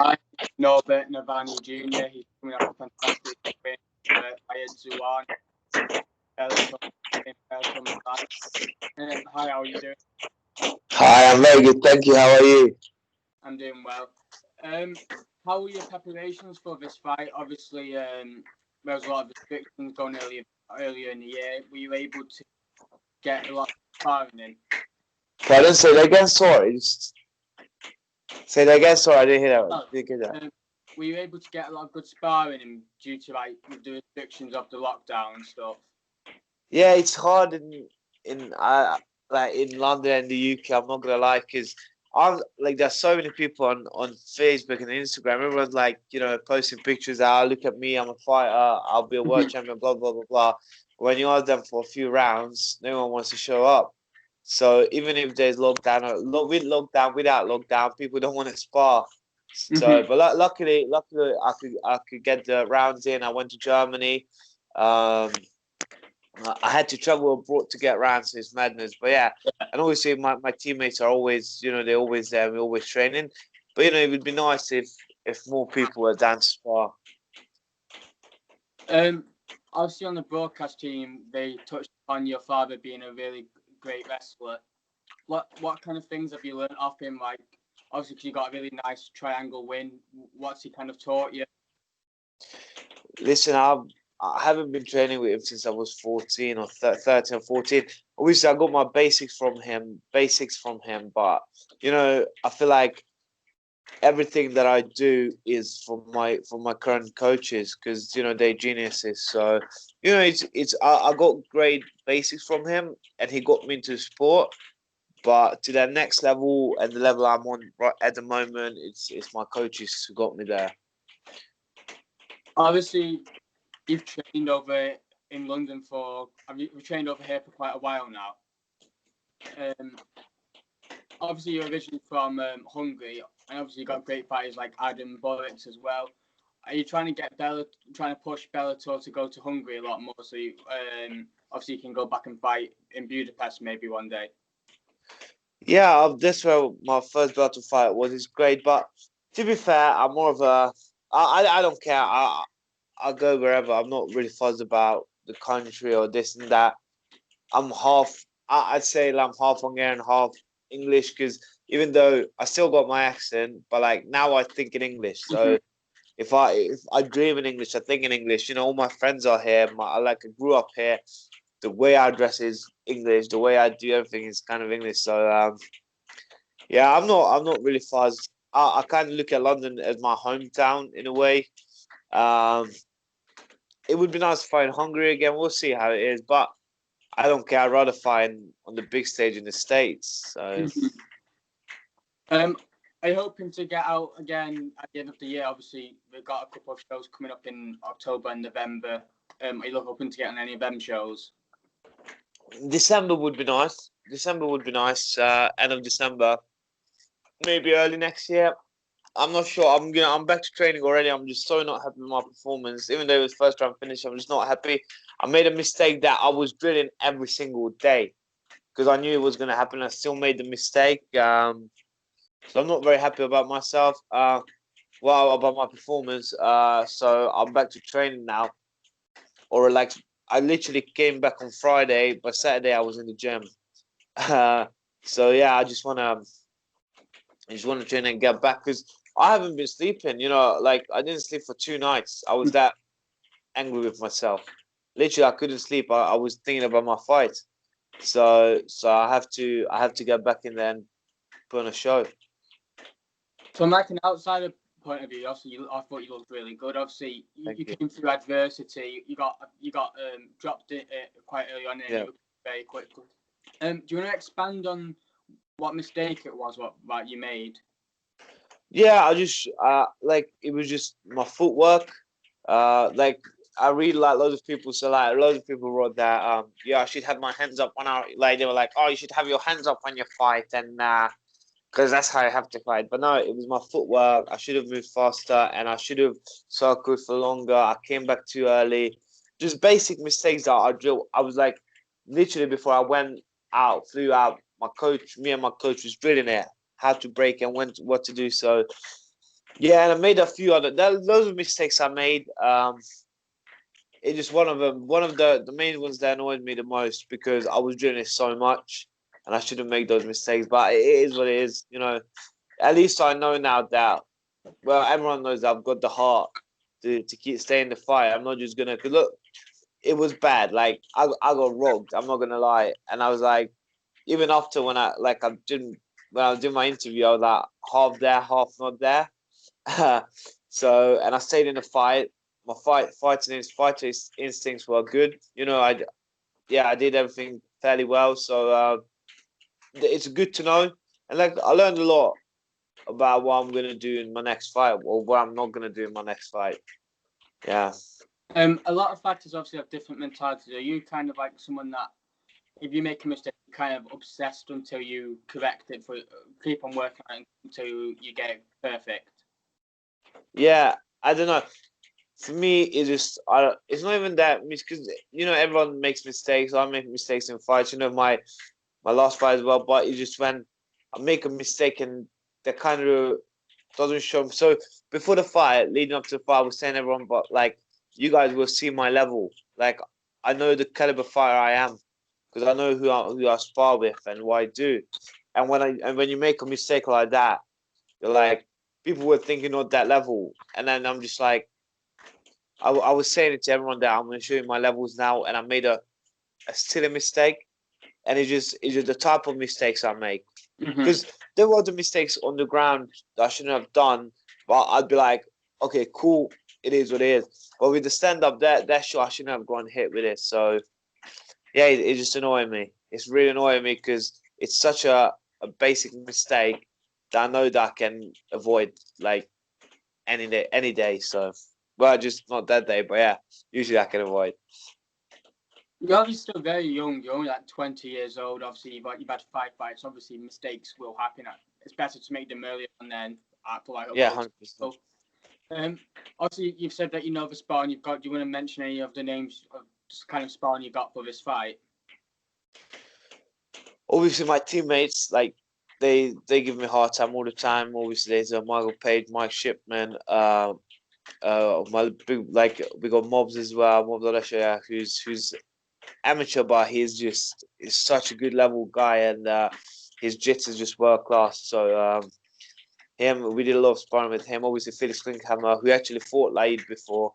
Hi, Norbert Novenyi Jr. He's coming off a fantastic win via Zuan, Bellator Milan. Hi, how are you doing? Hi, I'm very good, thank you. How are you? I'm doing well. How were your preparations for this fight? Obviously, there was a lot of restrictions going earlier in the year. Were you able to get a lot of sparring in? Pardon, say that again, sorry. Say that again, sorry, I didn't hear that. Oh, Didn't get that. Were you able to get a lot of good sparring in due to the restrictions of the lockdown and stuff? Yeah, it's hard in London and the UK. I'm not gonna lie, because I'm like there's so many people on Facebook and Instagram. Everyone's like posting pictures. Look at me, I'm a fighter. I'll be a world champion. Blah blah blah blah. When you ask them for a few rounds, no one wants to show up. So even if there's lockdown or with lockdown, without lockdown, people don't want to spar. So, but luckily, I could get the rounds in. I went to Germany. Um, I had to travel abroad to get rounds. So it's madness. But yeah, and obviously my teammates are always, they're always there. We're always training. But it would be nice if more people were down to spar. Obviously on the broadcast team, they touched on your father being a really great wrestler. What kind of things have you learned off him? Like, obviously, because you got a really nice triangle win. What's he kind of taught you? Listen, I haven't been training with him since I was 14 or 13 or 14. Obviously, I got my basics from him. But I feel like everything that I do is from my current coaches, because they're geniuses. So I got great basics from him, and he got me into sport. But to that next level and the level I'm on right at the moment, it's my coaches who got me there. Obviously, you've trained over in London you've trained over here for quite a while now. Obviously, you're originally from Hungary, and obviously you got great fighters like Adam Borics as well. Are you trying to push Bellator to go to Hungary a lot more, so you obviously you can go back and fight in Budapest maybe one day? Yeah, that's where my first battle fight was. It's great, but to be fair, I'm more of a I don't care. I'll go wherever. I'm not really fussed about the country or this and that. I'm half. I'd say I'm half Hungarian, half English, because even though I still got my accent, but like now I think in English. So if I dream in English, I think in English. All my friends are here. I grew up here. The way I dress is English. The way I do everything is kind of English. So yeah, I'm not really fussed. I kind of look at London as my hometown in a way. Um, it would be nice to fight in Hungary again. We'll see how it is, but I don't care. I'd rather fight on the big stage in the States. So Are you hoping to get out again at the end of the year? Obviously, we've got a couple of shows coming up in October and November. Are you hoping to get on any of them shows? December would be nice. December would be nice. End of December, maybe early next year. I'm not sure. I'm back to training already. I'm just so not happy with my performance. Even though it was first round finish, I'm just not happy. I made a mistake that I was drilling every single day because I knew it was going to happen. I still made the mistake. So I'm not very happy about myself. Well, about my performance. So I'm back to training now. Or like I literally came back on Friday, but Saturday I was in the gym. So yeah, I just wanna train and get back, because I haven't been sleeping. Like I didn't sleep for 2 nights. I was that angry with myself. Literally, I couldn't sleep. I was thinking about my fight. So I have to get back in there and put on a show. From like an outsider point of view, obviously, I thought you looked really good. Obviously, you came through adversity. You got dropped it quite early on, and you very quickly. Do you want to expand on what mistake it was what you made? Yeah, I just like it was just my footwork. Like I read like loads of people, so like loads of people wrote that yeah, I should have my hands up when I like they were like, oh, you should have your hands up when you fight, and because that's how I have to fight. But no, it was my footwork. I should have moved faster, and I should have circled for longer. I came back too early. Just basic mistakes that I drilled. I was like, literally before I went out, flew out. Me and my coach was drilling it, how to break and what to do. So Yeah, and I made a few other. Those are mistakes I made. It just one of them. One of the main ones that annoyed me the most because I was doing it so much, and I shouldn't make those mistakes. But it is what it is. At least I know now that. Well, everyone knows that I've got the heart to keep staying in the fight. I'm not just gonna. Cause look, it was bad. Like I got robbed. I'm not gonna lie. And I was like, even after when I was doing my interview, I was like half there, half not there. So and I stayed in the fight. My fighting instincts were good. I did everything fairly well. So it's good to know. And like I learned a lot about what I'm gonna do in my next fight or what I'm not gonna do in my next fight. Yeah. A lot of fighters obviously have different mentalities. Are you kind of like someone that if you make a mistake, you're kind of obsessed until you correct it, keep on working on it until you get it perfect? Yeah, I don't know. For me, it's not even that because everyone makes mistakes. I make mistakes in fights. My last fight as well. But it's just when I make a mistake and that kind of doesn't show. So before the fight, leading up to the fight, I was saying everyone, but like you guys will see my level. Like I know the caliber fighter I am because I know who I spar with and what I do. And when you make a mistake like that, you're like people were thinking on that level, and then I'm just like I was saying it to everyone that I'm going to show you my levels now, and I made a silly mistake, and it's just the type of mistakes I make because there were the mistakes on the ground that I shouldn't have done, but I'd be like, okay, cool, it is what it is. But with the stand up, that shot I shouldn't have gone hit with it. So yeah, it's just annoying me. It's really annoying me because it's such a basic mistake that I know that I can avoid like any day. So well, just not that day, but yeah, usually I can avoid. You're obviously still very young. You're only like 20 years old. Obviously, you've had 5 fights. Obviously, mistakes will happen. It's better to make them earlier and then act like Yeah, 100%. Obviously, you've said that you know the sparring you've got. Do you want to mention any of the names of kind of sparring you got for this fight? Obviously, my teammates like they give me a hard time all the time. Obviously, there's Michael Page, Mike Shipman, my big like we got Mobs as well. Mobs Alessia, who's amateur, but he's such a good level guy, and his jits is just world class. So we did a lot of sparring with him. Obviously, Felix Klinkhammer, who actually fought Laid before.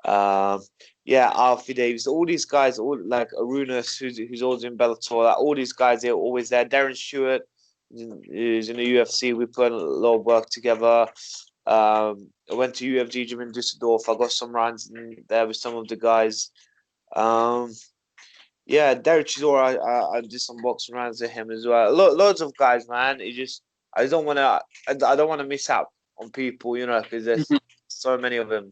Um, yeah, Alfie Davis, all these guys, all like Arunas, who's always in Bellator. Like, all these guys, they're always there. Darren Stewart is in the UFC. We put a lot of work together. I went to UFG gym in Düsseldorf. I got some runs in there with some of the guys. Yeah, Derek Chisora, I did some boxing rounds with him as well. Loads of guys, man. I don't want to. I don't want to miss out on people, because there's so many of them.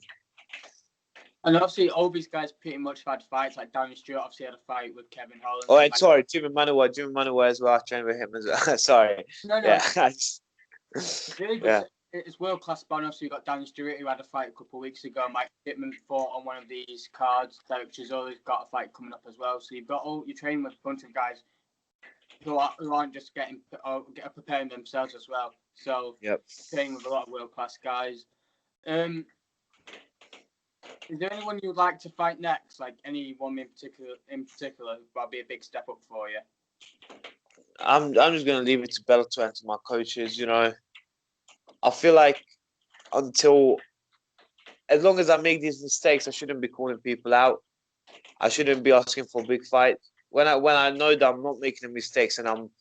And obviously, all these guys pretty much had fights. Like Darren Stewart obviously had a fight with Kevin Holland. Oh, and sorry, Jimmy Manuwa as well. I trained with him as well. Sorry. No. Yeah. It's really good. Yeah. It's world class sparring. Obviously, you got Darren Stewart who had a fight a couple of weeks ago. Mike Pittman fought on one of these cards. Derek Chisora's got a fight coming up as well. So you're training with a bunch of guys who aren't just preparing themselves as well. So training with a lot of world class guys. Is there anyone you'd like to fight next? Like anyone in particular, that'd be a big step up for you. I'm just gonna leave it to Bellator and to my coaches. I feel like as long as I make these mistakes, I shouldn't be calling people out. I shouldn't be asking for big fights. When I know that I'm not making mistakes and I know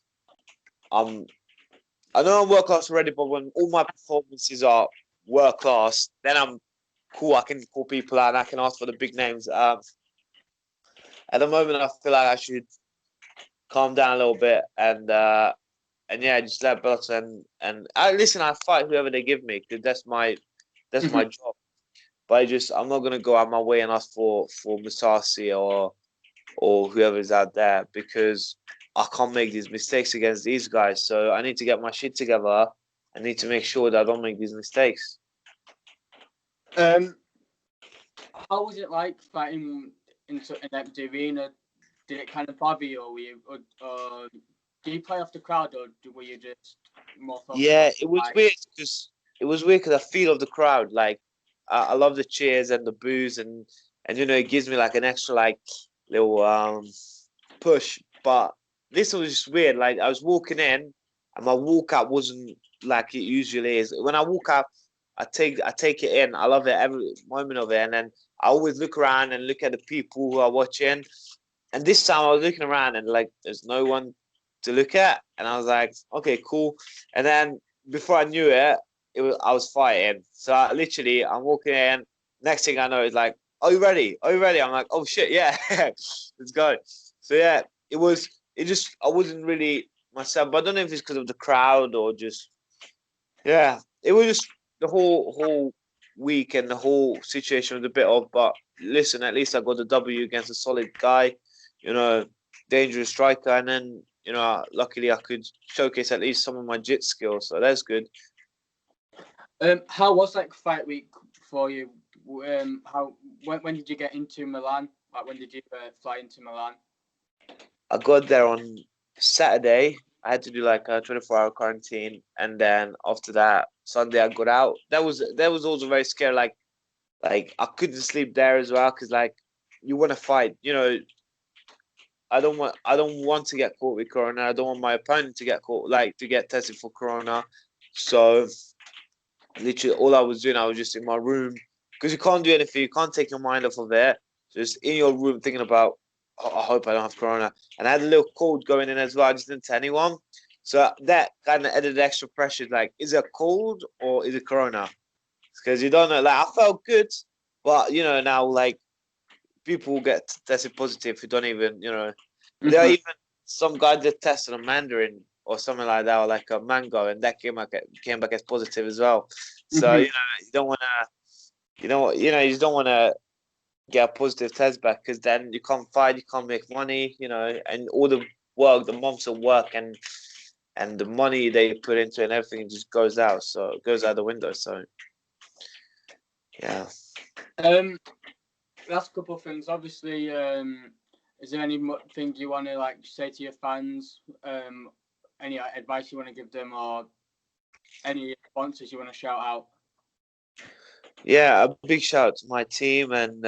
I'm world class already, but when all my performances are world class, then I'm cool. I can call people out and I can ask for the big names. At the moment, I feel like I should calm down a little bit and yeah, just let Bellator and listen. I fight whoever they give me because that's my job. But I'm not gonna go out my way and ask for Musasi or whoever's out there because I can't make these mistakes against these guys. So I need to get my shit together. I need to make sure that I don't make these mistakes. How was it like fighting in an empty arena? Did it kind of bother you, or do you play off the crowd, or were you just more? Yeah, it was weird because it was weird because I feel of the crowd. Like I love the cheers and the boos and it gives me like an extra like little push. But this was just weird. Like I was walking in and my walkout wasn't like it usually is. When I walk out, I take it in. I love it every moment of it, and then I always look around and look at the people who are watching. And this time I was looking around and like there's no one to look at, and I was like, okay, cool. And then before I knew it, I was fighting. So I'm walking in. Next thing I know is like, are you ready? Are you ready? I'm like, oh shit, yeah, let's go. So yeah, it just I wasn't really myself, but I don't know if it's because of the crowd or just yeah, it was just the whole week and the whole situation was a bit off. But listen, at least I got the W against a solid guy, you know, dangerous striker, and then luckily I could showcase at least some of my jit skills, so that's good. How was like fight week for you? When did you get into Milan? Like when did you fly into Milan? I got there on Saturday. I had to do like a 24-hour quarantine, and then after that Sunday I got out. That was also very scary. Like I couldn't sleep there as well because like you want to fight. I don't want to get caught with corona. I don't want my opponent to get caught, like to get tested for corona. So literally, all I was doing, I was just in my room because you can't do anything. You can't take your mind off of it. Just in your room thinking about, I hope I don't have corona. And I had a little cold going in as well. I just didn't tell anyone. So that kind of added extra pressure. Like, is it a cold or is it corona? Because you don't know. Like, I felt good, but now like people get tested positive who don't even, there are even some guys that tested a mandarin or something like that, or like a mango, and that came back as positive as well. So you don't want to, you just don't want to get a positive test back because then you can't fight, you can't make money, and all the work, the months of work, and the money they put into it and everything just goes out. So it goes out the window. So yeah. Last couple of things. Obviously, is there anything you want to like say to your fans? Any advice you want to give them, or any sponsors you want to shout out? Yeah, a big shout out to my team and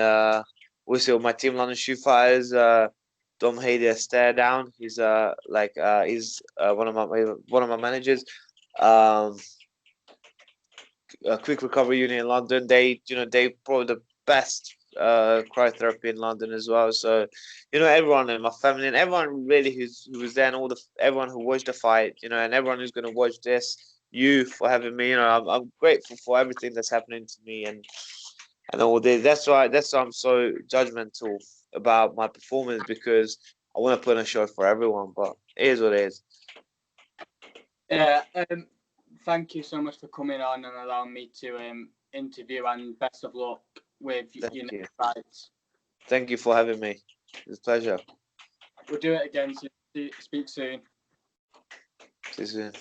also my team, London Shootfighters. Dom Hayder stare down. He's one of my managers. Um, a quick recovery unit in London. They probably the best cryotherapy in London as well. So, everyone in my family and everyone really who was there, and everyone who watched the fight, and everyone who's gonna watch this, you for having me. I'm grateful for everything that's happening to me and all this. That's why I'm so judgmental about my performance because I want to put on a show for everyone. But it is what it is. Yeah. Thank you so much for coming on and allowing me to interview, and best of luck with your next fights. Thank you for having me. It's a pleasure. We'll do it again. So speak soon. See you soon.